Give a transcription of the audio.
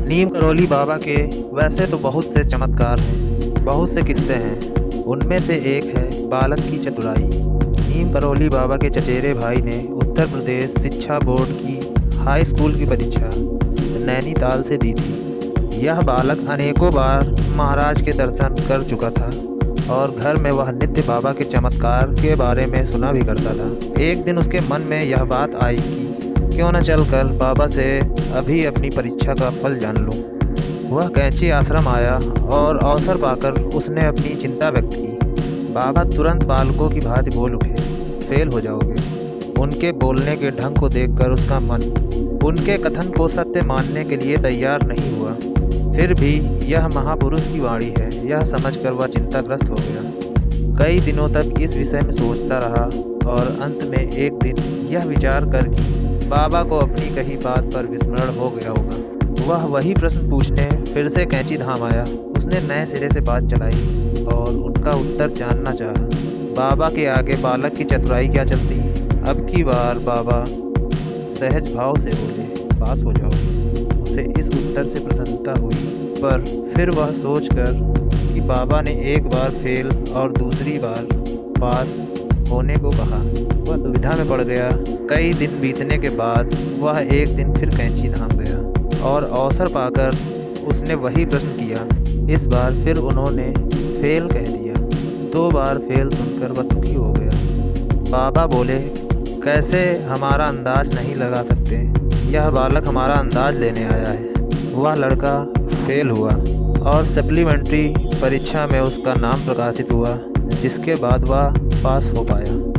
नीम करौली बाबा के वैसे तो बहुत से चमत्कार हैं, बहुत से किस्से हैं। उनमें से एक है बालक की चतुराई। नीम करौली बाबा के चचेरे भाई ने उत्तर प्रदेश शिक्षा बोर्ड की हाई स्कूल की परीक्षा नैनीताल से दी थी। यह बालक अनेकों बार महाराज के दर्शन कर चुका था और घर में वह नित्य बाबा के चमत्कार के बारे में सुना भी करता था। एक दिन उसके मन में यह बात आई कि क्यों न चलकर बाबा से अभी अपनी परीक्षा का फल जान लूं। वह कैंची आश्रम आया और अवसर पाकर उसने अपनी चिंता व्यक्त की। बाबा तुरंत बालकों की भांति बोल उठे, फेल हो जाओगे। उनके बोलने के ढंग को देखकर उसका मन उनके कथन को सत्य मानने के लिए तैयार नहीं हुआ। फिर भी यह महापुरुष की वाणी है, यह समझकर वह चिंताग्रस्त हो गया। कई दिनों तक इस विषय में सोचता रहा और अंत में एक दिन यह विचार कर कि बाबा को अपनी कही बात पर विस्मरण हो गया होगा। वह वही प्रश्न पूछने फिर से कैंची धाम आया। उसने नए सिरे से बात चलाई और उनका उत्तर जानना चाहा। बाबा के आगे बालक की चतुराई क्या चलती। अब की बार बाबा सहज भाव से बोले, पास हो जाओ। उसे इस उत्तर से प्रसन्नता हुई, पर फिर वह सोचकर कि बाबा ने एक बार फेल और दूसरी बार पास होने को कहा, वह दुविधा में पड़ गया। कई दिन बीतने के बाद वह एक दिन फिर कैंची धाम गया और अवसर पाकर उसने वही प्रश्न किया। इस बार फिर उन्होंने फेल कह दिया। 2 बार फेल सुनकर वह दुखी हो गया। बाबा बोले, कैसे हमारा अंदाज नहीं लगा सकते। यह बालक हमारा अंदाज लेने आया है। वह लड़का फेल हुआ और सप्लीमेंट्री परीक्षा में उसका नाम प्रकाशित हुआ, जिसके बाद वह पास हो पाया।